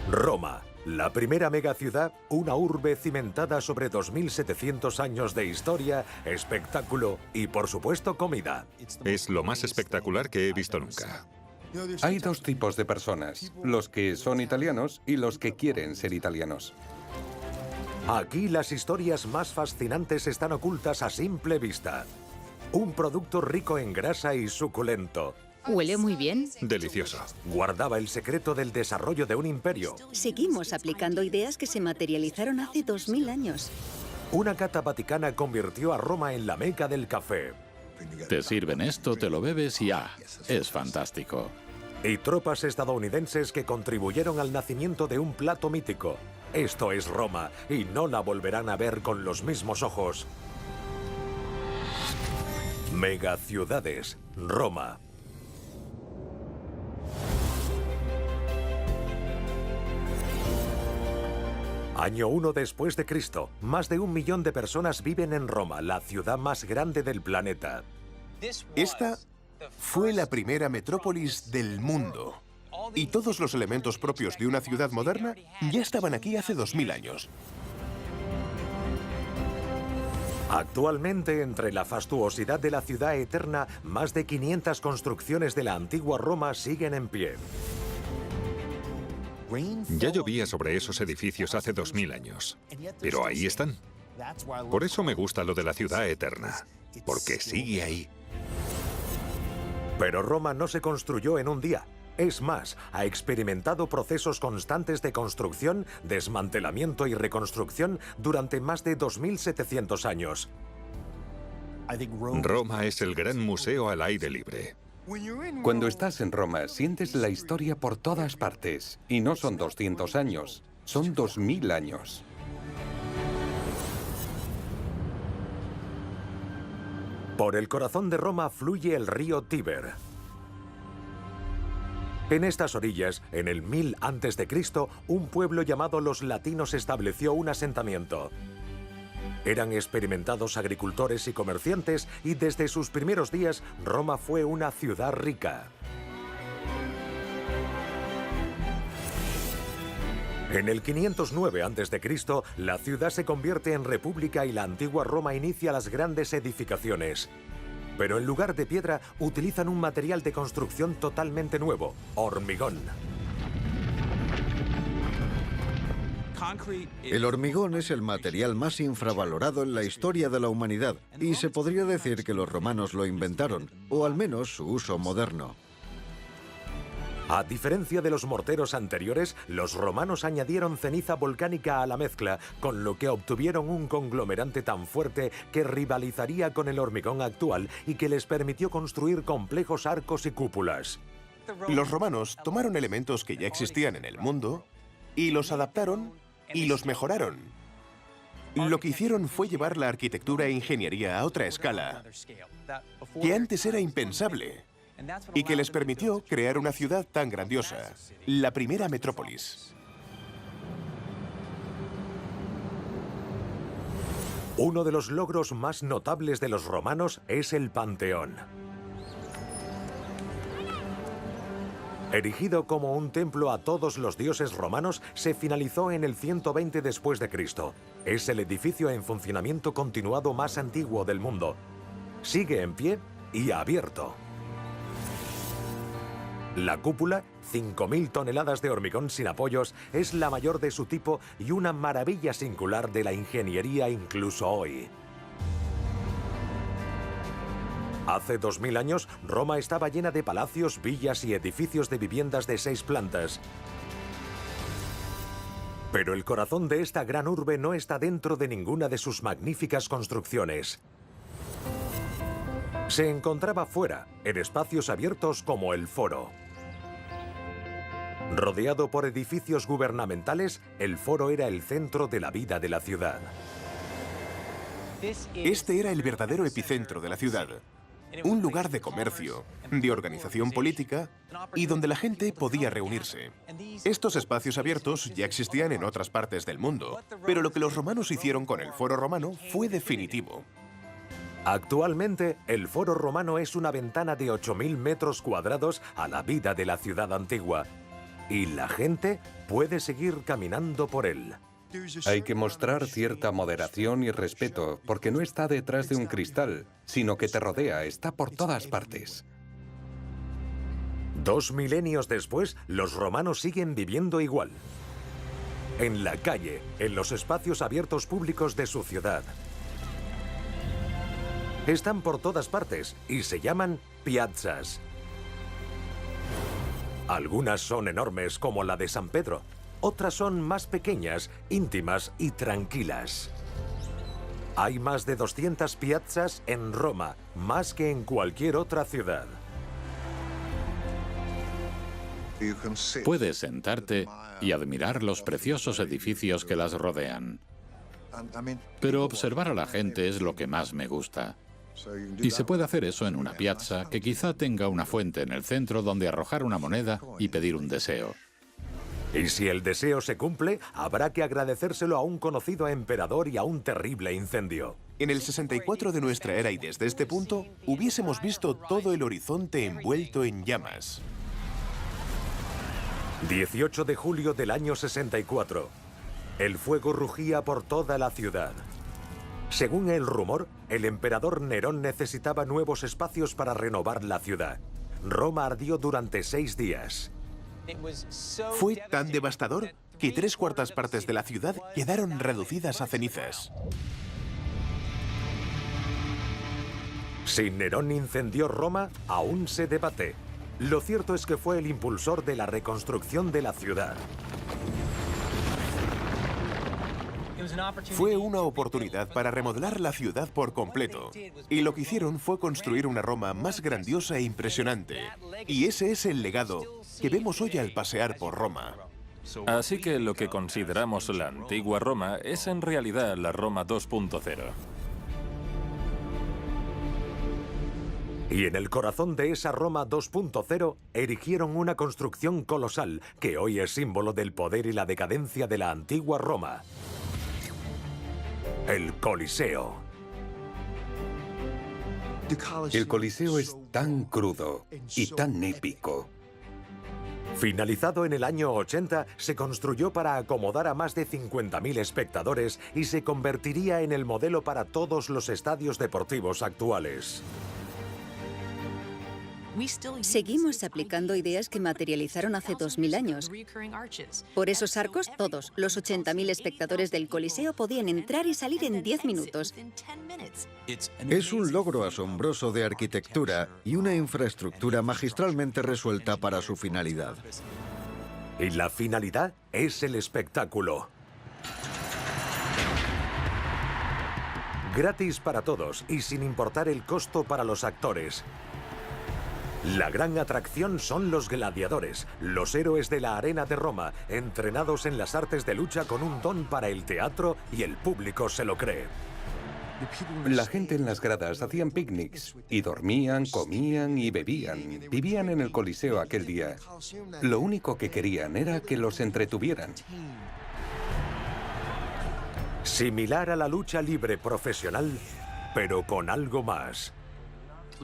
Roma, la primera megaciudad, una urbe cimentada sobre 2700 años de historia, espectáculo y, por supuesto, comida. Es lo más espectacular que he visto nunca. Hay dos tipos de personas, los que son italianos y los que quieren ser italianos. Aquí las historias más fascinantes están ocultas a simple vista. Un producto rico en grasa y suculento. Huele muy bien. Delicioso. Guardaba el secreto del desarrollo de un imperio. Seguimos aplicando ideas que se materializaron hace 2000 años. Una cata vaticana convirtió a Roma en la meca del café. Te sirven esto, te lo bebes y es fantástico. Y tropas estadounidenses que contribuyeron al nacimiento de un plato mítico. Esto es Roma, y no la volverán a ver con los mismos ojos. Megaciudades, Roma. Año 1 después de Cristo, más de 1 millón de personas viven en Roma, la ciudad más grande del planeta. Esta fue la primera metrópolis del mundo. Y todos los elementos propios de una ciudad moderna ya estaban aquí hace 2000 años. Actualmente, entre la fastuosidad de la ciudad eterna, más de 500 construcciones de la antigua Roma siguen en pie. Ya llovía sobre esos edificios hace 2000 años, pero ahí están. Por eso me gusta lo de la ciudad eterna, porque sigue ahí. Pero Roma no se construyó en un día. Es más, ha experimentado procesos constantes de construcción, desmantelamiento y reconstrucción durante más de 2700 años. Roma es el gran museo al aire libre. Cuando estás en Roma, sientes la historia por todas partes. Y no son 200 años, son 2000 años. Por el corazón de Roma fluye el río Tíber. En estas orillas, en el 1000 a.C., un pueblo llamado los latinos estableció un asentamiento. Eran experimentados agricultores y comerciantes y desde sus primeros días Roma fue una ciudad rica. En el 509 a.C., la ciudad se convierte en república y la antigua Roma inicia las grandes edificaciones. Pero en lugar de piedra utilizan un material de construcción totalmente nuevo, hormigón. El hormigón es el material más infravalorado en la historia de la humanidad y se podría decir que los romanos lo inventaron, o al menos su uso moderno. A diferencia de los morteros anteriores, los romanos añadieron ceniza volcánica a la mezcla, con lo que obtuvieron un conglomerante tan fuerte que rivalizaría con el hormigón actual y que les permitió construir complejos arcos y cúpulas. Los romanos tomaron elementos que ya existían en el mundo y los adaptaron y los mejoraron. Lo que hicieron fue llevar la arquitectura e ingeniería a otra escala, que antes era impensable, y que les permitió crear una ciudad tan grandiosa, la primera metrópolis. Uno de los logros más notables de los romanos es el Panteón. Erigido como un templo a todos los dioses romanos, se finalizó en el 120 después de Cristo. Es el edificio en funcionamiento continuado más antiguo del mundo. Sigue en pie y abierto. La cúpula, 5.000 toneladas de hormigón sin apoyos, es la mayor de su tipo y una maravilla singular de la ingeniería incluso hoy. Hace 2000 años, Roma estaba llena de palacios, villas y edificios de viviendas de 6 plantas. Pero el corazón de esta gran urbe no está dentro de ninguna de sus magníficas construcciones. Se encontraba fuera, en espacios abiertos como el Foro. Rodeado por edificios gubernamentales, el Foro era el centro de la vida de la ciudad. Este era el verdadero epicentro de la ciudad. Un lugar de comercio, de organización política y donde la gente podía reunirse. Estos espacios abiertos ya existían en otras partes del mundo, pero lo que los romanos hicieron con el Foro Romano fue definitivo. Actualmente, el Foro Romano es una ventana de 8.000 metros cuadrados a la vida de la ciudad antigua. y la gente puede seguir caminando por él. Hay que mostrar cierta moderación y respeto, porque no está detrás de un cristal, sino que te rodea, está por todas partes. 2 milenios después, los romanos siguen viviendo igual. En la calle, en los espacios abiertos públicos de su ciudad. Están por todas partes y se llaman piazzas. Algunas son enormes como la de San Pedro, otras son más pequeñas, íntimas y tranquilas. Hay más de 200 piazzas en Roma, más que en cualquier otra ciudad. Puedes sentarte y admirar los preciosos edificios que las rodean. Pero observar a la gente es lo que más me gusta. Y se puede hacer eso en una piazza que quizá tenga una fuente en el centro donde arrojar una moneda y pedir un deseo. Y si el deseo se cumple, habrá que agradecérselo a un conocido emperador y a un terrible incendio. En el 64 de nuestra era y desde este punto, hubiésemos visto todo el horizonte envuelto en llamas. 18 de julio del año 64. El fuego rugía por toda la ciudad. Según el rumor, el emperador Nerón necesitaba nuevos espacios para renovar la ciudad. Roma ardió durante 6 días. Fue tan devastador que 3/4 partes de la ciudad quedaron reducidas a cenizas. Si Nerón incendió Roma, aún se debate. Lo cierto es que fue el impulsor de la reconstrucción de la ciudad. Fue una oportunidad para remodelar la ciudad por completo. Y lo que hicieron fue construir una Roma más grandiosa e impresionante. Y ese es el legado que vemos hoy al pasear por Roma. Así que lo que consideramos la antigua Roma es en realidad la Roma 2.0. Y en el corazón de esa Roma 2.0 erigieron una construcción colosal que hoy es símbolo del poder y la decadencia de la antigua Roma. El Coliseo. El Coliseo es tan crudo y tan épico. Finalizado en el año 80, se construyó para acomodar a más de 50.000 espectadores y se convertiría en el modelo para todos los estadios deportivos actuales. Seguimos aplicando ideas que materializaron hace 2000 años. Por esos arcos, todos los 80.000 espectadores del Coliseo podían entrar y salir en 10 minutos. Es un logro asombroso de arquitectura y una infraestructura magistralmente resuelta para su finalidad. Y la finalidad es el espectáculo. Gratis para todos y sin importar el costo para los actores. La gran atracción son los gladiadores, los héroes de la arena de Roma, entrenados en las artes de lucha con un don para el teatro y el público se lo cree. La gente en las gradas hacían picnics y dormían, comían y bebían. Vivían en el Coliseo aquel día. Lo único que querían era que los entretuvieran. Similar a la lucha libre profesional, pero con algo más.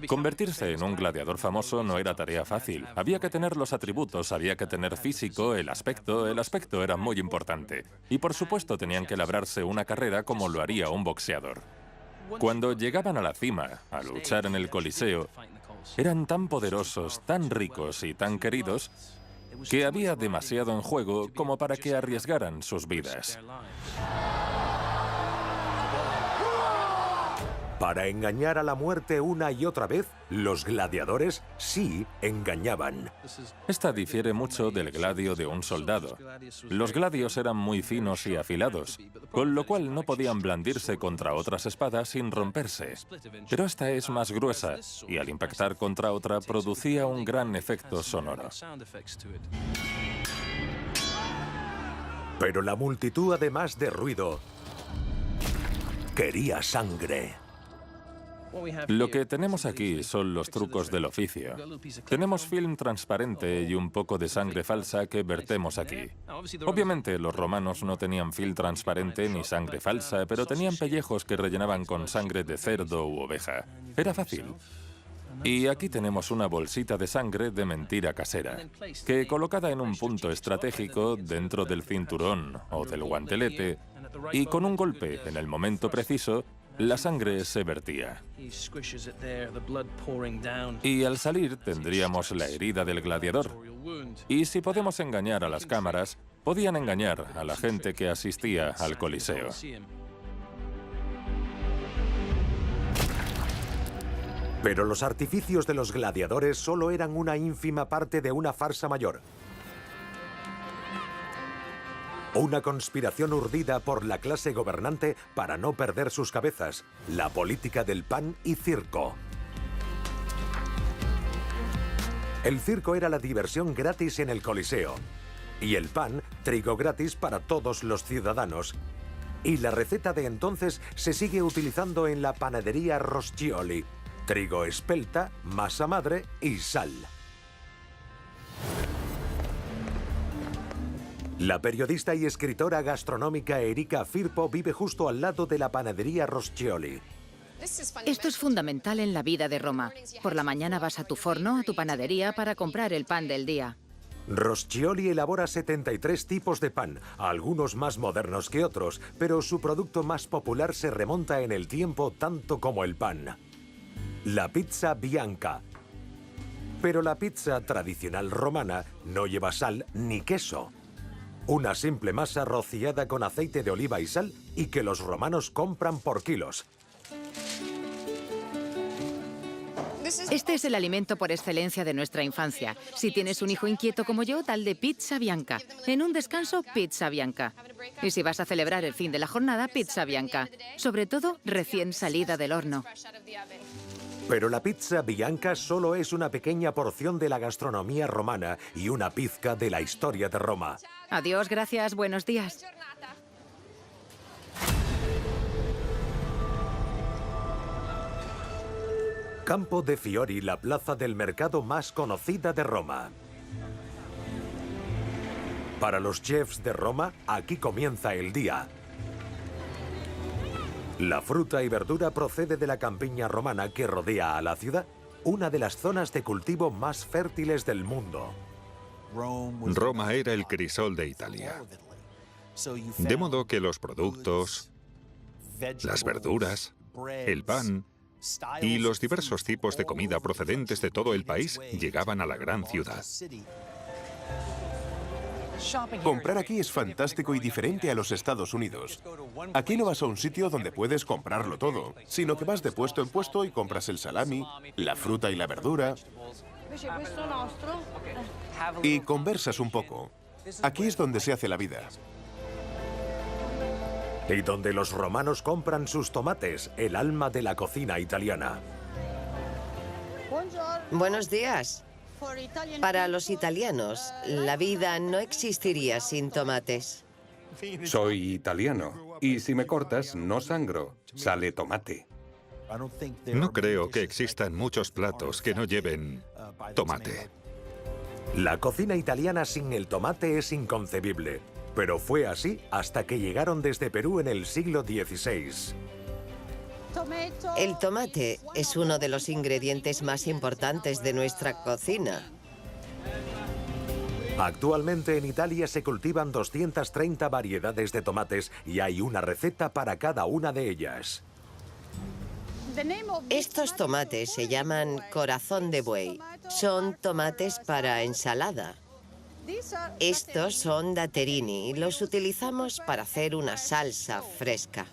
Convertirse en un gladiador famoso no era tarea fácil. Había que tener los atributos, había que tener físico, el aspecto era muy importante. Y por supuesto tenían que labrarse una carrera como lo haría un boxeador. Cuando llegaban a la cima, a luchar en el Coliseo, eran tan poderosos, tan ricos y tan queridos que había demasiado en juego como para que arriesgaran sus vidas. Para engañar a la muerte una y otra vez, los gladiadores sí engañaban. Esta difiere mucho del gladio de un soldado. Los gladios eran muy finos y afilados, con lo cual no podían blandirse contra otras espadas sin romperse. Pero esta es más gruesa y al impactar contra otra producía un gran efecto sonoro. Pero la multitud, además de ruido, quería sangre. Lo que tenemos aquí son los trucos del oficio. Tenemos film transparente y un poco de sangre falsa que vertemos aquí. Obviamente los romanos no tenían film transparente ni sangre falsa, pero tenían pellejos que rellenaban con sangre de cerdo u oveja. Era fácil. Y aquí tenemos una bolsita de sangre de mentira casera, que colocada en un punto estratégico dentro del cinturón o del guantelete, y con un golpe en el momento preciso, la sangre se vertía. Y al salir tendríamos la herida del gladiador. Y si podemos engañar a las cámaras, podían engañar a la gente que asistía al Coliseo. Pero los artificios de los gladiadores solo eran una ínfima parte de una farsa mayor. Una conspiración urdida por la clase gobernante para no perder sus cabezas, la política del pan y circo. El circo era la diversión gratis en el Coliseo, y el pan, trigo gratis para todos los ciudadanos. Y la receta de entonces se sigue utilizando en la panadería Roscioli: trigo espelta, masa madre y sal. La periodista y escritora gastronómica Erika Firpo vive justo al lado de la panadería Roscioli. Esto es fundamental en la vida de Roma. Por la mañana vas a tu forno, a tu panadería, para comprar el pan del día. Roscioli elabora 73 tipos de pan, algunos más modernos que otros, pero su producto más popular se remonta en el tiempo tanto como el pan: la pizza bianca. Pero la pizza tradicional romana no lleva sal ni queso. Una simple masa rociada con aceite de oliva y sal y que los romanos compran por kilos. Este es el alimento por excelencia de nuestra infancia. Si tienes un hijo inquieto como yo, dale pizza bianca. En un descanso, pizza bianca. Y si vas a celebrar el fin de la jornada, pizza bianca. Sobre todo, recién salida del horno. Pero la pizza bianca solo es una pequeña porción de la gastronomía romana y una pizca de la historia de Roma. Adiós, gracias, buenos días. Campo de Fiori, la plaza del mercado más conocida de Roma. Para los chefs de Roma, aquí comienza el día. La fruta y verdura procede de la campiña romana que rodea a la ciudad, una de las zonas de cultivo más fértiles del mundo. Roma era el crisol de Italia. De modo que los productos, las verduras, el pan y los diversos tipos de comida procedentes de todo el país llegaban a la gran ciudad. Comprar aquí es fantástico y diferente a los Estados Unidos. Aquí no vas a un sitio donde puedes comprarlo todo, sino que vas de puesto en puesto y compras el salami, la fruta y la verdura, y conversas un poco. Aquí es donde se hace la vida. Y donde los romanos compran sus tomates, el alma de la cocina italiana. Buenos días. Para los italianos, la vida no existiría sin tomates. Soy italiano, y si me cortas, no sangro, sale tomate. No creo que existan muchos platos que no lleven tomate. La cocina italiana sin el tomate es inconcebible, pero fue así hasta que llegaron desde Perú en el siglo XVI. El tomate es uno de los ingredientes más importantes de nuestra cocina. Actualmente en Italia se cultivan 230 variedades de tomates y hay una receta para cada una de ellas. Estos tomates se llaman corazón de buey. Son tomates para ensalada. Estos son datterini y los utilizamos para hacer una salsa fresca.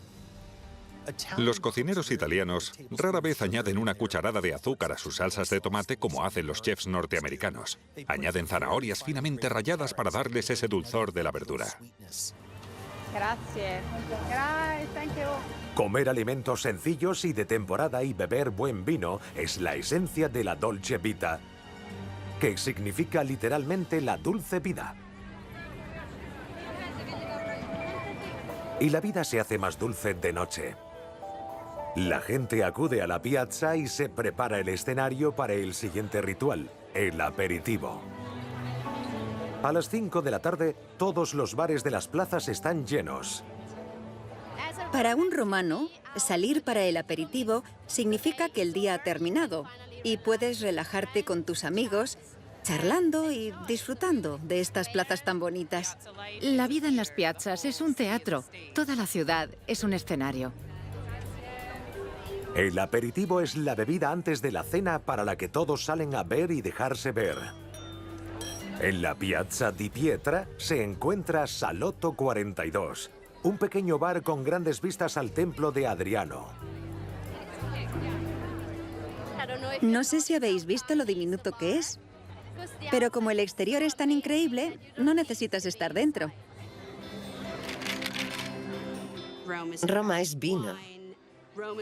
Los cocineros italianos rara vez añaden una cucharada de azúcar a sus salsas de tomate como hacen los chefs norteamericanos. Añaden zanahorias finamente ralladas para darles ese dulzor de la verdura. Comer alimentos sencillos y de temporada y beber buen vino es la esencia de la dolce vita, que significa literalmente la dulce vida. Y la vida se hace más dulce de noche. La gente acude a la piazza y se prepara el escenario para el siguiente ritual, el aperitivo. A las 5 de la tarde, todos los bares de las plazas están llenos. Para un romano, salir para el aperitivo significa que el día ha terminado. y puedes relajarte con tus amigos, charlando y disfrutando de estas plazas tan bonitas. La vida en las piazzas es un teatro. Toda la ciudad es un escenario. El aperitivo es la bebida antes de la cena para la que todos salen a ver y dejarse ver. En la Piazza di Pietra se encuentra Salotto 42, un pequeño bar con grandes vistas al templo de Adriano. No sé si habéis visto lo diminuto que es, pero como el exterior es tan increíble, no necesitas estar dentro. Roma es vino.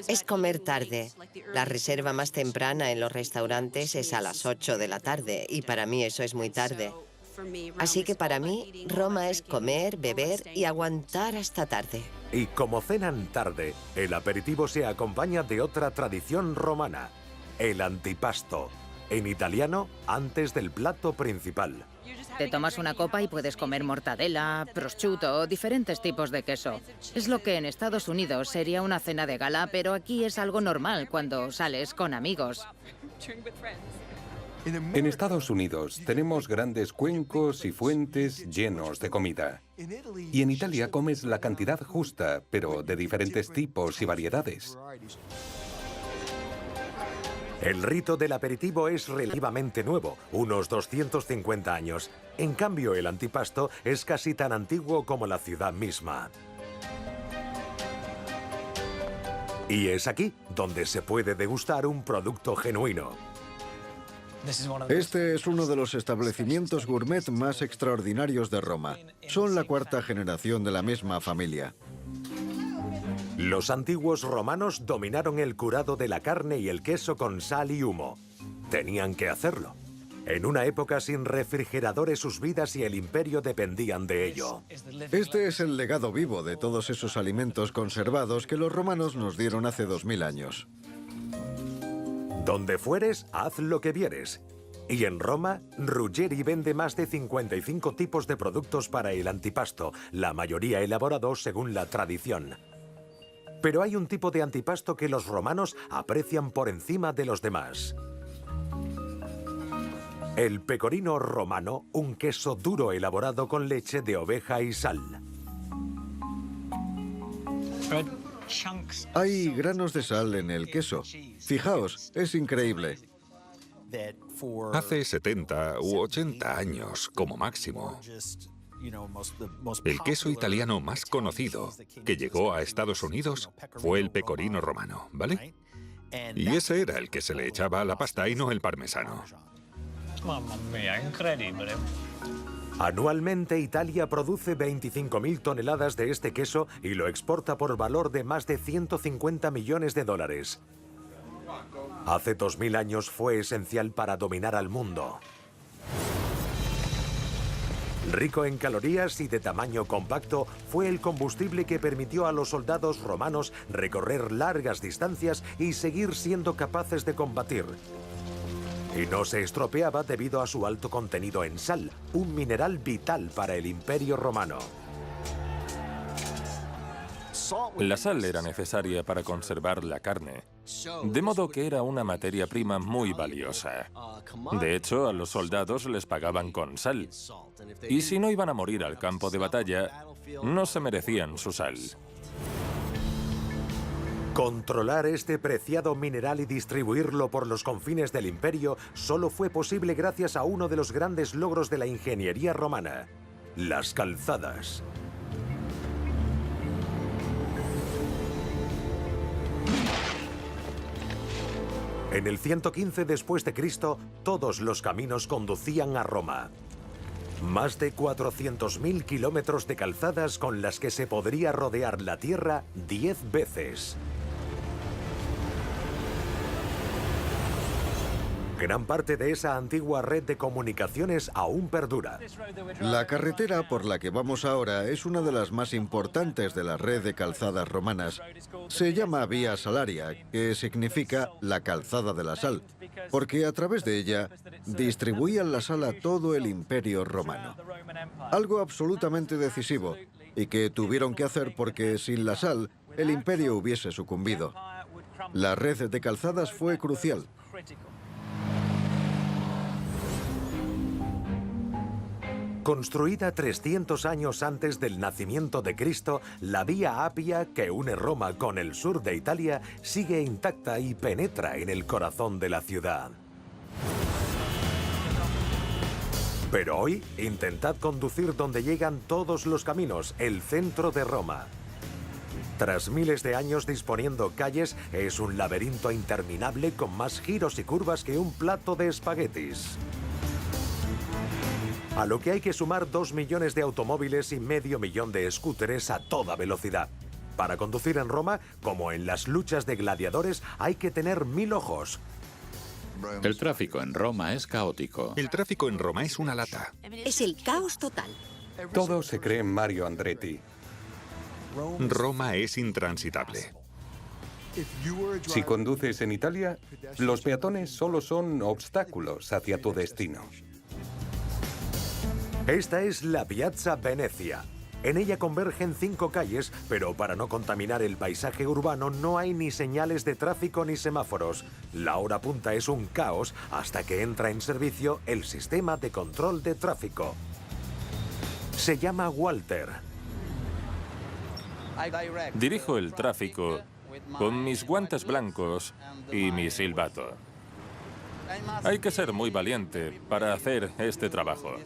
Es comer tarde. La reserva más temprana en los restaurantes es a las 8 de la tarde y para mí eso es muy tarde. Así que para mí, Roma es comer, beber y aguantar hasta tarde. Y como cenan tarde, el aperitivo se acompaña de otra tradición romana, el antipasto. En italiano, antes del plato principal. Te tomas una copa y puedes comer mortadela, prosciutto, diferentes tipos de queso. Es lo que en Estados Unidos sería una cena de gala, pero aquí es algo normal cuando sales con amigos. En Estados Unidos tenemos grandes cuencos y fuentes llenos de comida. Y en Italia comes la cantidad justa, pero de diferentes tipos y variedades. El rito del aperitivo es relativamente nuevo, unos 250 años. En cambio, el antipasto es casi tan antiguo como la ciudad misma. Y es aquí donde se puede degustar un producto genuino. Este es uno de los establecimientos gourmet más extraordinarios de Roma. Son la cuarta generación de la misma familia. Los antiguos romanos dominaron el curado de la carne y el queso con sal y humo. Tenían que hacerlo. En una época sin refrigeradores sus vidas y el imperio dependían de ello. Este es el legado vivo de todos esos alimentos conservados que los romanos nos dieron hace 2000 años. Donde fueres, haz lo que vieres. Y en Roma, Ruggeri vende más de 55 tipos de productos para el antipasto, la mayoría elaborados según la tradición. Pero hay un tipo de antipasto que los romanos aprecian por encima de los demás. El pecorino romano, un queso duro elaborado con leche de oveja y sal. Hay granos de sal en el queso. Fijaos, es increíble. Hace 70 u 80 años, como máximo, el queso italiano más conocido que llegó a Estados Unidos fue el pecorino romano, ¿vale? Y ese era el que se le echaba a la pasta y no el parmesano. Mamma mía, increíble. Anualmente Italia produce 25.000 toneladas de este queso y lo exporta por valor de más de 150 millones de dólares. Hace 2000 años fue esencial para dominar al mundo. Rico en calorías y de tamaño compacto, fue el combustible que permitió a los soldados romanos recorrer largas distancias y seguir siendo capaces de combatir. Y no se estropeaba debido a su alto contenido en sal, un mineral vital para el Imperio Romano. La sal era necesaria para conservar la carne, de modo que era una materia prima muy valiosa. De hecho, a los soldados les pagaban con sal. Y si no iban a morir al campo de batalla, no se merecían su sal. Controlar este preciado mineral y distribuirlo por los confines del imperio solo fue posible gracias a uno de los grandes logros de la ingeniería romana: las calzadas. En el 115 después de Cristo, todos los caminos conducían a Roma. Más de 400.000 kilómetros de calzadas con las que se podría rodear la tierra 10 veces. Gran parte de esa antigua red de comunicaciones aún perdura. La carretera por la que vamos ahora es una de las más importantes de la red de calzadas romanas. Se llama Vía Salaria, que significa la calzada de la sal, porque a través de ella distribuían la sal a todo el Imperio Romano. Algo absolutamente decisivo, y que tuvieron que hacer porque sin la sal el imperio hubiese sucumbido. La red de calzadas fue crucial. Construida 300 años antes del nacimiento de Cristo, la Vía Apia, que une Roma con el sur de Italia, sigue intacta y penetra en el corazón de la ciudad. Pero hoy, intentad conducir donde llegan todos los caminos, el centro de Roma. Tras miles de años disponiendo calles, es un laberinto interminable con más giros y curvas que un plato de espaguetis. A lo que hay que sumar 2 millones de automóviles y medio millón de scúteres a toda velocidad. Para conducir en Roma, como en las luchas de gladiadores, hay que tener 1000 ojos. El tráfico en Roma es caótico. El tráfico en Roma es una lata. Es el caos total. Todos se creen Mario Andretti. Roma es intransitable. Si conduces en Italia, los peatones solo son obstáculos hacia tu destino. Esta es la Piazza Venezia. En ella convergen 5 calles, pero para no contaminar el paisaje urbano no hay ni señales de tráfico ni semáforos. La hora punta es un caos hasta que entra en servicio el sistema de control de tráfico. Se llama Walter. Dirijo el tráfico con mis guantes blancos y mi silbato. Hay que ser muy valiente para hacer este trabajo.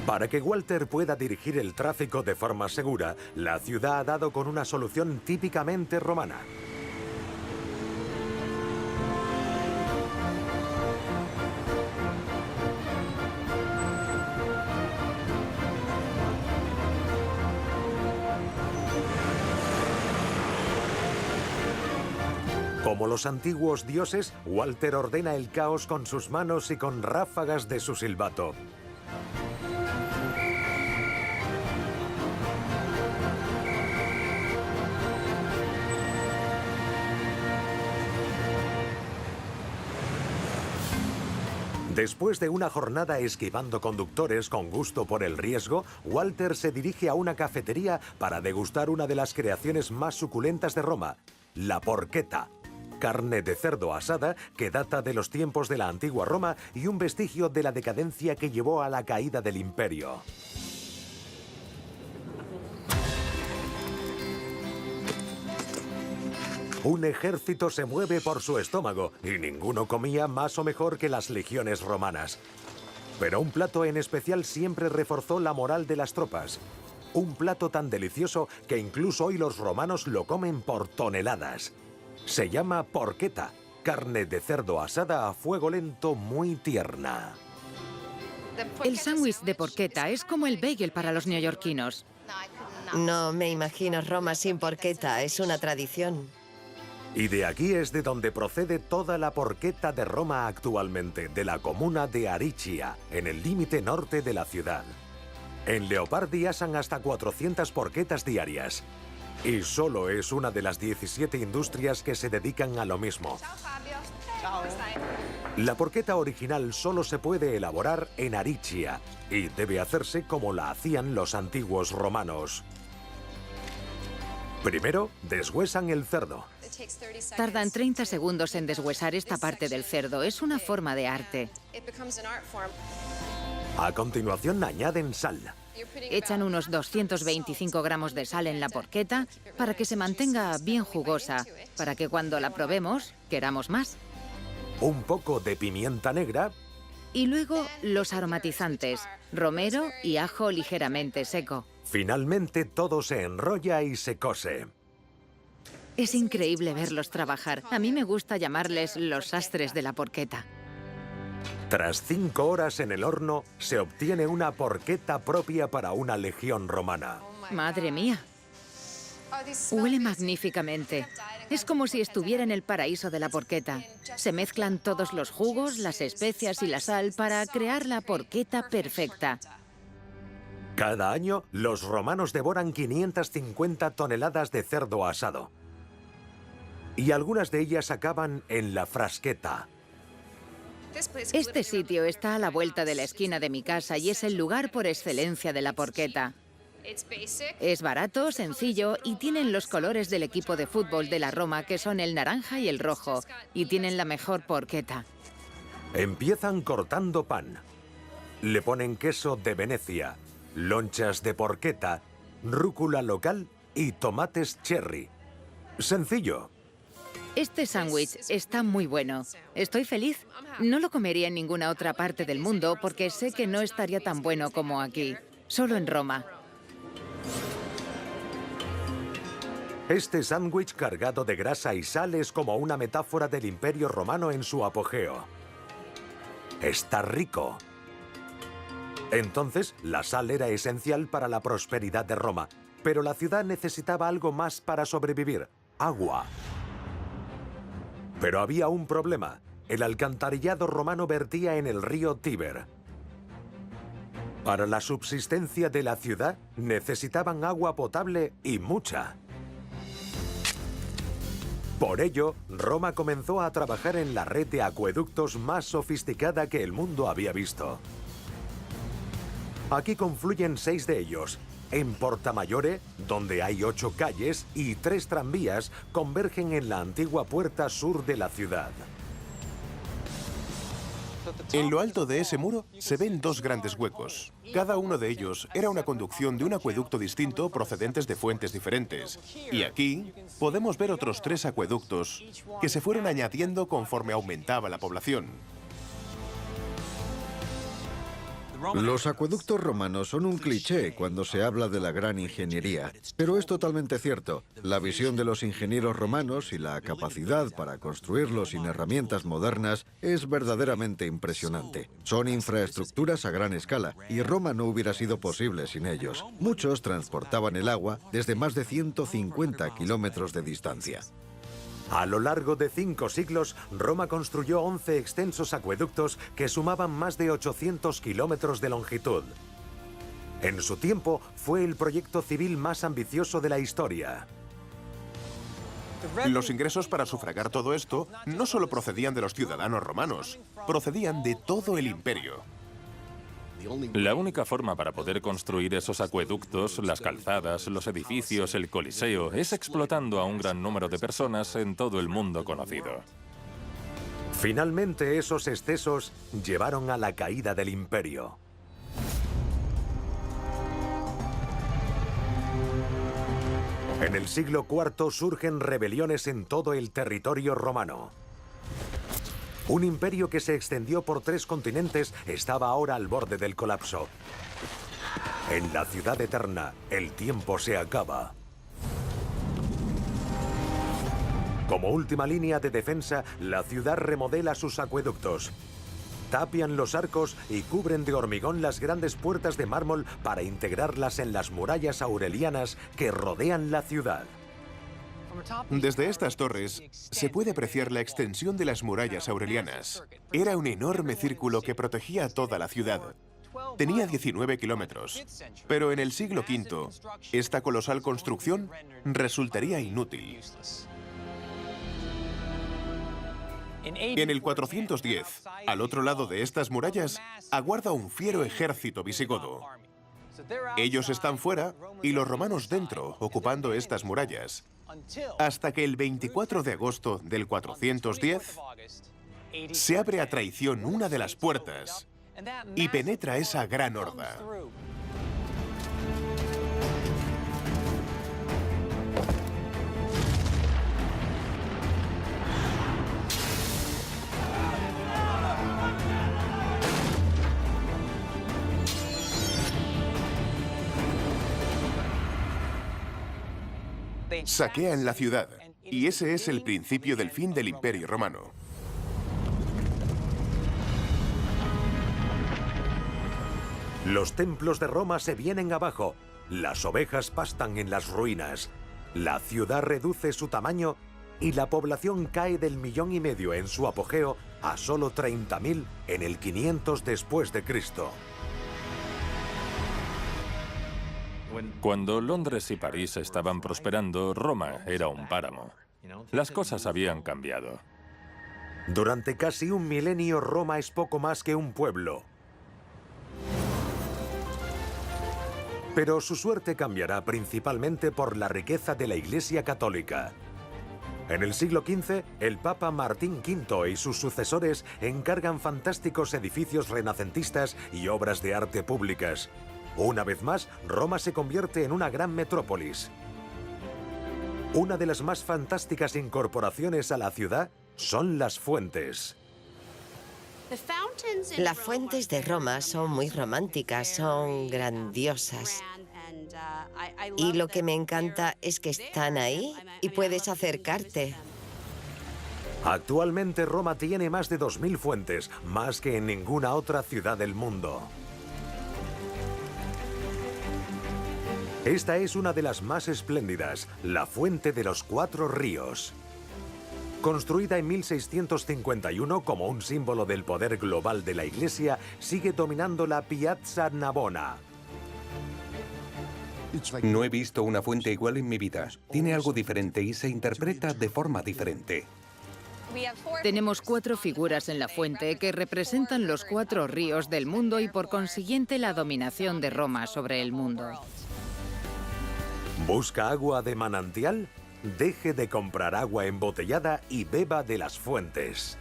Para que Walter pueda dirigir el tráfico de forma segura, la ciudad ha dado con una solución típicamente romana. Como los antiguos dioses, Walter ordena el caos con sus manos y con ráfagas de su silbato. Después de una jornada esquivando conductores con gusto por el riesgo, Walter se dirige a una cafetería para degustar una de las creaciones más suculentas de Roma, la porchetta, carne de cerdo asada que data de los tiempos de la antigua Roma y un vestigio de la decadencia que llevó a la caída del imperio. Un ejército se mueve por su estómago y ninguno comía más o mejor que las legiones romanas. Pero un plato en especial siempre reforzó la moral de las tropas. Un plato tan delicioso que incluso hoy los romanos lo comen por toneladas. Se llama porchetta, carne de cerdo asada a fuego lento muy tierna. El sándwich de porchetta es como el bagel para los neoyorquinos. No me imagino Roma sin porchetta, es una tradición. Y de aquí es de donde procede toda la porchetta de Roma actualmente, de la comuna de Aricia, en el límite norte de la ciudad. En Leopardi asan hasta 400 porchettas diarias. Y solo es una de las 17 industrias que se dedican a lo mismo. La porchetta original solo se puede elaborar en Aricia y debe hacerse como la hacían los antiguos romanos. Primero, deshuesan el cerdo. Tardan 30 segundos en deshuesar esta parte del cerdo. Es una forma de arte. A continuación añaden sal. Echan unos 225 gramos de sal en la porchetta para que se mantenga bien jugosa, para que cuando la probemos, queramos más. Un poco de pimienta negra. Y luego los aromatizantes, romero y ajo ligeramente seco. Finalmente todo se enrolla y se cose. Es increíble verlos trabajar. A mí me gusta llamarles los sastres de la porchetta. Tras 5 horas en el horno, se obtiene una porchetta propia para una legión romana. ¡Madre mía! Huele magníficamente. Es como si estuviera en el paraíso de la porchetta. Se mezclan todos los jugos, las especias y la sal para crear la porchetta perfecta. Cada año, los romanos devoran 550 toneladas de cerdo asado. Y algunas de ellas acaban en la Fraschetta. Este sitio está a la vuelta de la esquina de mi casa y es el lugar por excelencia de la porchetta. Es barato, sencillo y tienen los colores del equipo de fútbol de la Roma, que son el naranja y el rojo, y tienen la mejor porchetta. Empiezan cortando pan. Le ponen queso de Venecia, lonchas de porchetta, rúcula local y tomates cherry. Sencillo. Este sándwich está muy bueno. Estoy feliz. No lo comería en ninguna otra parte del mundo porque sé que no estaría tan bueno como aquí. Solo en Roma. Este sándwich cargado de grasa y sal es como una metáfora del Imperio Romano en su apogeo. Está rico. Entonces, la sal era esencial para la prosperidad de Roma, pero la ciudad necesitaba algo más para sobrevivir: agua. Pero había un problema. El alcantarillado romano vertía en el río Tíber. Para la subsistencia de la ciudad, necesitaban agua potable y mucha. Por ello, Roma comenzó a trabajar en la red de acueductos más sofisticada que el mundo había visto. Aquí confluyen 6 de ellos. En Portamaggiore, donde hay 8 calles y 3 tranvías, convergen en la antigua puerta sur de la ciudad. En lo alto de ese muro se ven 2 grandes huecos. Cada uno de ellos era una conducción de un acueducto distinto procedentes de fuentes diferentes. Y aquí podemos ver otros 3 acueductos que se fueron añadiendo conforme aumentaba la población. Los acueductos romanos son un cliché cuando se habla de la gran ingeniería, pero es totalmente cierto. La visión de los ingenieros romanos y la capacidad para construirlos sin herramientas modernas es verdaderamente impresionante. Son infraestructuras a gran escala, y Roma no hubiera sido posible sin ellos. Muchos transportaban el agua desde más de 150 kilómetros de distancia. A lo largo de 5 siglos, Roma construyó 11 extensos acueductos que sumaban más de 800 kilómetros de longitud. En su tiempo, fue el proyecto civil más ambicioso de la historia. Los ingresos para sufragar todo esto no solo procedían de los ciudadanos romanos, procedían de todo el imperio. La única forma para poder construir esos acueductos, las calzadas, los edificios, el Coliseo, es explotando a un gran número de personas en todo el mundo conocido. Finalmente, esos excesos llevaron a la caída del imperio. En el siglo IV surgen rebeliones en todo el territorio romano. Un imperio que se extendió por 3 continentes estaba ahora al borde del colapso. En la ciudad eterna, el tiempo se acaba. Como última línea de defensa, la ciudad remodela sus acueductos. Tapian los arcos y cubren de hormigón las grandes puertas de mármol para integrarlas en las murallas aurelianas que rodean la ciudad. Desde estas torres se puede apreciar la extensión de las murallas aurelianas. Era un enorme círculo que protegía toda la ciudad. Tenía 19 kilómetros, pero en el siglo V, esta colosal construcción resultaría inútil. En el 410, al otro lado de estas murallas, aguarda un fiero ejército visigodo. Ellos están fuera y los romanos dentro, ocupando estas murallas, hasta que el 24 de agosto del 410 se abre a traición una de las puertas y penetra esa gran horda. Saquean la ciudad, y ese es el principio del fin del Imperio Romano. Los templos de Roma se vienen abajo, las ovejas pastan en las ruinas, la ciudad reduce su tamaño y la población cae del 1,5 millones en su apogeo a solo 30.000 en el 500 después de Cristo. Cuando Londres y París estaban prosperando, Roma era un páramo. Las cosas habían cambiado. Durante casi un milenio, Roma es poco más que un pueblo. Pero su suerte cambiará principalmente por la riqueza de la Iglesia Católica. En el siglo XV, el Papa Martín V y sus sucesores encargan fantásticos edificios renacentistas y obras de arte públicas. Una vez más, Roma se convierte en una gran metrópolis. Una de las más fantásticas incorporaciones a la ciudad son las fuentes. Las fuentes de Roma son muy románticas, son grandiosas. Y lo que me encanta es que están ahí y puedes acercarte. Actualmente Roma tiene más de 2000 fuentes, más que en ninguna otra ciudad del mundo. Esta es una de las más espléndidas, la Fuente de los Cuatro Ríos. Construida en 1651 como un símbolo del poder global de la Iglesia, sigue dominando la Piazza Navona. No he visto una fuente igual en mi vida. Tiene algo diferente y se interpreta de forma diferente. Tenemos 4 figuras en la fuente que representan los 4 ríos del mundo y por consiguiente la dominación de Roma sobre el mundo. ¿Busca agua de manantial? Deje de comprar agua embotellada y beba de las fuentes.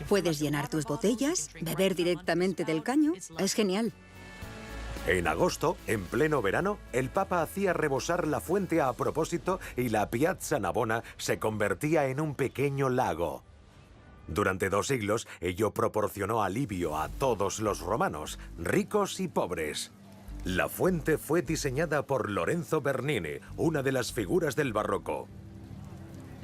Puedes llenar tus botellas, beber directamente del caño. Es genial. En agosto, en pleno verano, el Papa hacía rebosar la fuente a propósito y la Piazza Navona se convertía en un pequeño lago. Durante 2 siglos, ello proporcionó alivio a todos los romanos, ricos y pobres. La fuente fue diseñada por Lorenzo Bernini, una de las figuras del barroco.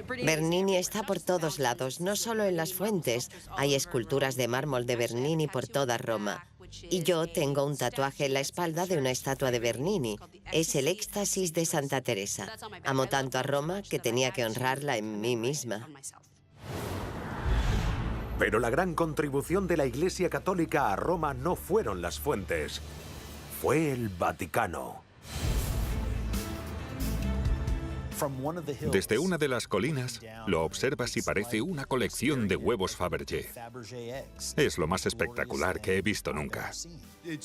Bernini está por todos lados, no solo en las fuentes. Hay esculturas de mármol de Bernini por toda Roma. Y yo tengo un tatuaje en la espalda de una estatua de Bernini. Es el éxtasis de Santa Teresa. Amo tanto a Roma que tenía que honrarla en mí misma. Pero la gran contribución de la Iglesia Católica a Roma no fueron las fuentes. Fue el Vaticano. Desde una de las colinas, lo observas y parece una colección de huevos Fabergé. Es lo más espectacular que he visto nunca.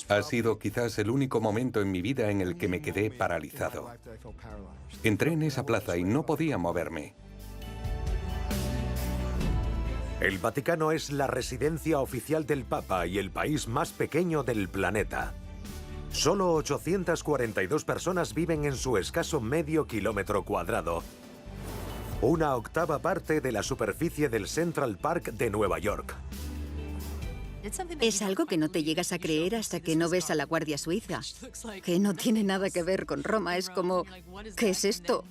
Ha sido quizás el único momento en mi vida en el que me quedé paralizado. Entré en esa plaza y no podía moverme. El Vaticano es la residencia oficial del Papa y el país más pequeño del planeta. Solo 842 personas viven en su escaso medio kilómetro cuadrado. Una octava parte de la superficie del Central Park de Nueva York. Es algo que no te llegas a creer hasta que no ves a la Guardia Suiza, que no tiene nada que ver con Roma. Es como, ¿qué es esto?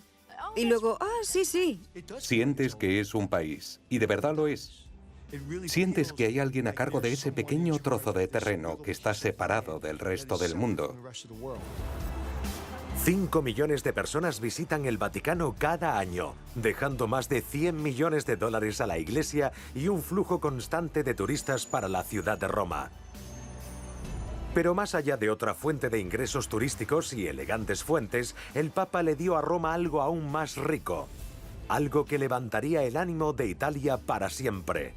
Y luego, sí. Sientes que es un país, y de verdad lo es. Sientes que hay alguien a cargo de ese pequeño trozo de terreno que está separado del resto del mundo. 5 millones de personas visitan el Vaticano cada año, dejando más de 100 millones de dólares a la Iglesia y un flujo constante de turistas para la ciudad de Roma. Pero más allá de otra fuente de ingresos turísticos y elegantes fuentes, el Papa le dio a Roma algo aún más rico. Algo que levantaría el ánimo de Italia para siempre.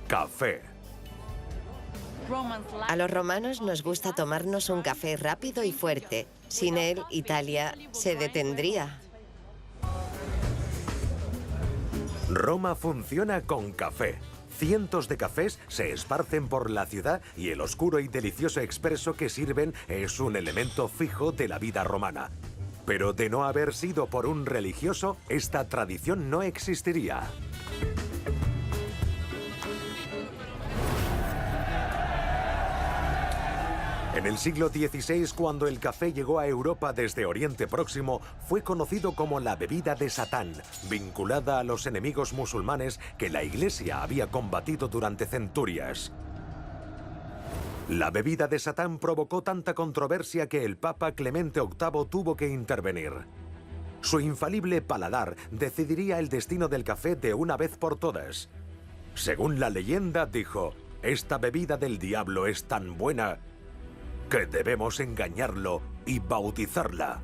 Café. A los romanos nos gusta tomarnos un café rápido y fuerte. Sin él, Italia se detendría. Roma funciona con café. Cientos de cafés se esparcen por la ciudad y el oscuro y delicioso expreso que sirven es un elemento fijo de la vida romana. Pero de no haber sido por un religioso, esta tradición no existiría. En el siglo XVI, cuando el café llegó a Europa desde Oriente Próximo, fue conocido como la bebida de Satán, vinculada a los enemigos musulmanes que la Iglesia había combatido durante centurias. La bebida de Satán provocó tanta controversia que el Papa Clemente VIII tuvo que intervenir. Su infalible paladar decidiría el destino del café de una vez por todas. Según la leyenda, dijo, «Esta bebida del diablo es tan buena que debemos engañarlo y bautizarla».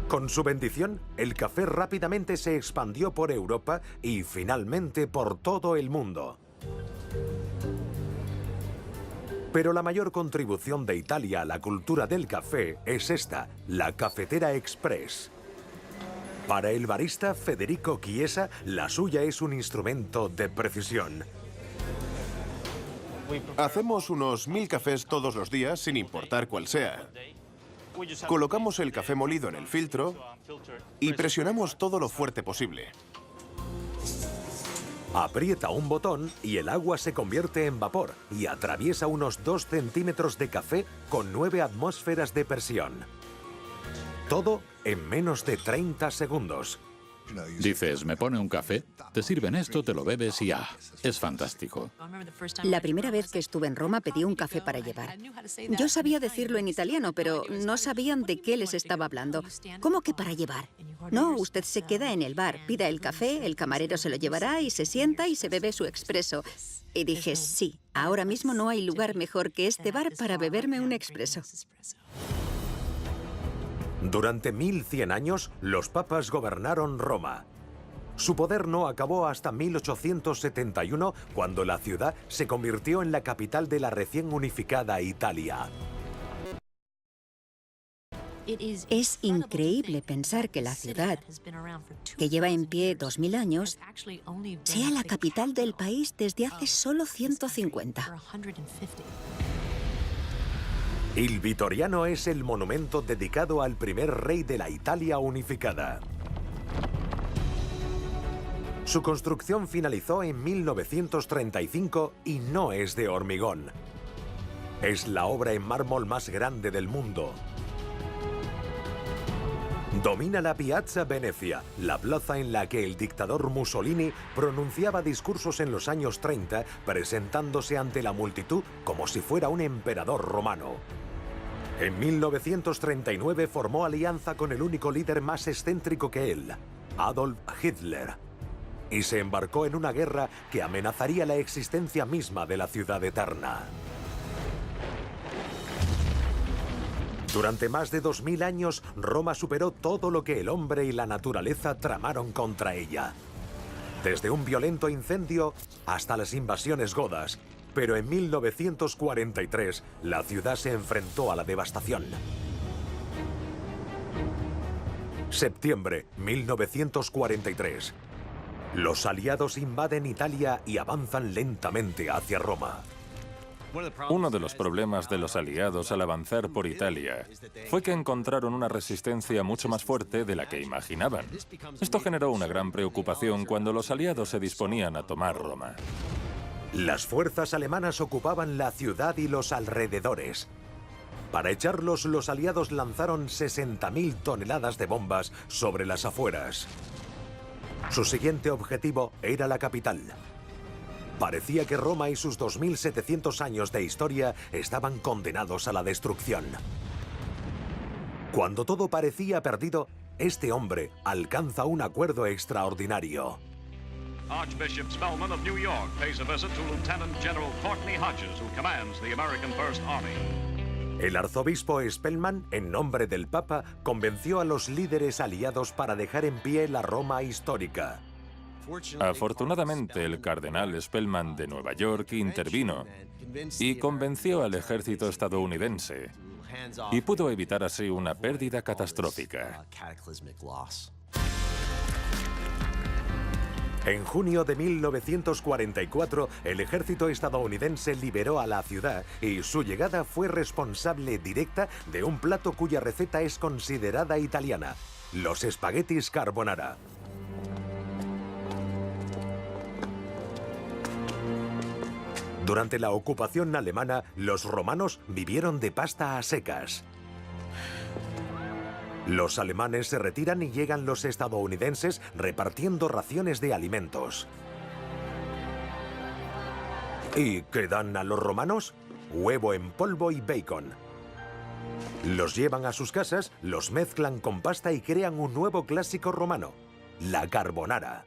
Con su bendición, el café rápidamente se expandió por Europa y finalmente por todo el mundo. Pero la mayor contribución de Italia a la cultura del café es esta, la cafetera express. Para el barista Federico Chiesa, la suya es un instrumento de precisión. Hacemos unos 1000 cafés todos los días, sin importar cuál sea. Colocamos el café molido en el filtro y presionamos todo lo fuerte posible. Aprieta un botón y el agua se convierte en vapor y atraviesa unos 2 centímetros de café con 9 atmósferas de presión. Todo en menos de 30 segundos. Dices, me pone un café, te sirven esto, te lo bebes y es fantástico. La primera vez que estuve en Roma pedí un café para llevar. Yo sabía decirlo en italiano, pero no sabían de qué les estaba hablando. ¿Cómo que para llevar? No, usted se queda en el bar, pida el café, el camarero se lo llevará y se sienta y se bebe su expreso. Y dije, sí, ahora mismo no hay lugar mejor que este bar para beberme un expreso. Durante 1100 años, los papas gobernaron Roma. Su poder no acabó hasta 1871, cuando la ciudad se convirtió en la capital de la recién unificada Italia. Es increíble pensar que la ciudad, que lleva en pie 2000 años, sea la capital del país desde hace solo 150. Il Vittoriano es el monumento dedicado al primer rey de la Italia unificada. Su construcción finalizó en 1935 y no es de hormigón. Es la obra en mármol más grande del mundo. Domina la Piazza Venezia, la plaza en la que el dictador Mussolini pronunciaba discursos en los años 30, presentándose ante la multitud como si fuera un emperador romano. En 1939 formó alianza con el único líder más excéntrico que él, Adolf Hitler, y se embarcó en una guerra que amenazaría la existencia misma de la ciudad eterna. Durante más de 2000 años, Roma superó todo lo que el hombre y la naturaleza tramaron contra ella. Desde un violento incendio hasta las invasiones godas. Pero en 1943, la ciudad se enfrentó a la devastación. Septiembre 1943. Los aliados invaden Italia y avanzan lentamente hacia Roma. Uno de los problemas de los aliados al avanzar por Italia fue que encontraron una resistencia mucho más fuerte de la que imaginaban. Esto generó una gran preocupación cuando los aliados se disponían a tomar Roma. Las fuerzas alemanas ocupaban la ciudad y los alrededores. Para echarlos, los aliados lanzaron 60.000 toneladas de bombas sobre las afueras. Su siguiente objetivo era la capital. Parecía que Roma y sus 2700 años de historia estaban condenados a la destrucción. Cuando todo parecía perdido, este hombre alcanza un acuerdo extraordinario. Archbishop Spellman of New York pays a visit to Lieutenant General Courtney Hodges, who commands the American First Army. El arzobispo Spellman, en nombre del Papa, convenció a los líderes aliados para dejar en pie la Roma histórica. Afortunadamente, el cardenal Spellman de Nueva York intervino y convenció al ejército estadounidense y pudo evitar así una pérdida catastrófica. En junio de 1944, el ejército estadounidense liberó a la ciudad y su llegada fue responsable directa de un plato cuya receta es considerada italiana, los espaguetis carbonara. Durante la ocupación alemana, los romanos vivieron de pasta a secas. Los alemanes se retiran y llegan los estadounidenses repartiendo raciones de alimentos. ¿Y qué dan a los romanos? Huevo en polvo y bacon. Los llevan a sus casas, los mezclan con pasta y crean un nuevo clásico romano, la carbonara.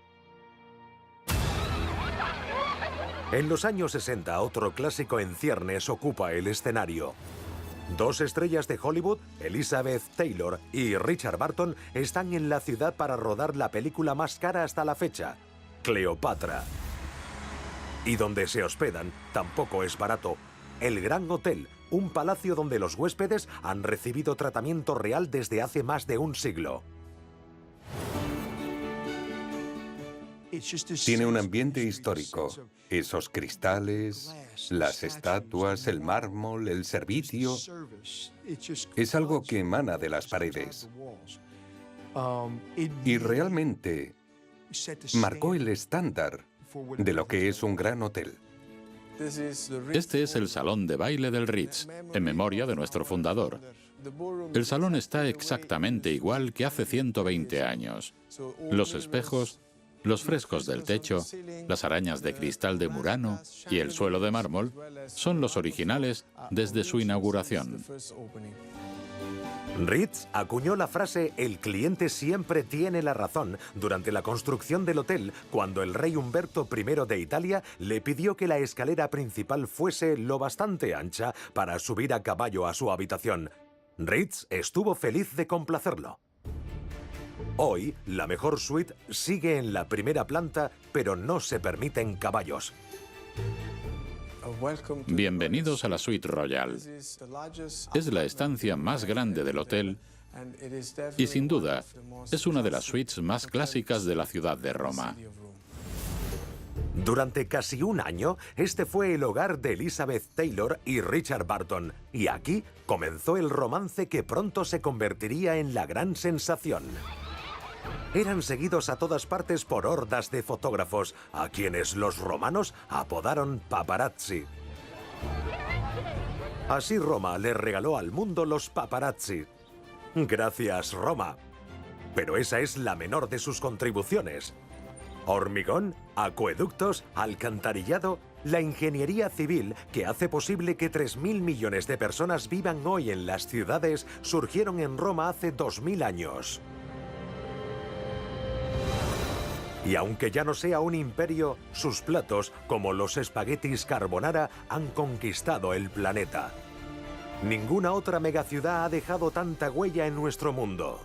En los años 60, otro clásico en ciernes ocupa el escenario. Dos estrellas de Hollywood, Elizabeth Taylor y Richard Burton, están en la ciudad para rodar la película más cara hasta la fecha, Cleopatra. Y donde se hospedan tampoco es barato. El Gran Hotel, un palacio donde los huéspedes han recibido tratamiento real desde hace más de un siglo. Tiene un ambiente histórico. Esos cristales, las estatuas, el mármol, el servicio. Es algo que emana de las paredes. Y realmente marcó el estándar de lo que es un gran hotel. Este es el salón de baile del Ritz, en memoria de nuestro fundador. El salón está exactamente igual que hace 120 años. Los espejos, los frescos del techo, las arañas de cristal de Murano y el suelo de mármol son los originales desde su inauguración. Ritz acuñó la frase «El cliente siempre tiene la razón» durante la construcción del hotel, cuando el rey Humberto I de Italia le pidió que la escalera principal fuese lo bastante ancha para subir a caballo a su habitación. Ritz estuvo feliz de complacerlo. Hoy, la mejor suite sigue en la primera planta, pero no se permiten caballos. Bienvenidos a la Suite Royal. Es la estancia más grande del hotel y, sin duda, es una de las suites más clásicas de la ciudad de Roma. Durante casi un año, este fue el hogar de Elizabeth Taylor y Richard Burton, y aquí comenzó el romance que pronto se convertiría en la gran sensación. Eran seguidos a todas partes por hordas de fotógrafos, a quienes los romanos apodaron paparazzi. Así Roma le regaló al mundo los paparazzi. Gracias, Roma. Pero esa es la menor de sus contribuciones. Hormigón, acueductos, alcantarillado, la ingeniería civil que hace posible que 3.000 millones de personas vivan hoy en las ciudades surgieron en Roma hace 2000 años. Y aunque ya no sea un imperio, sus platos, como los espaguetis carbonara, han conquistado el planeta. Ninguna otra megaciudad ha dejado tanta huella en nuestro mundo.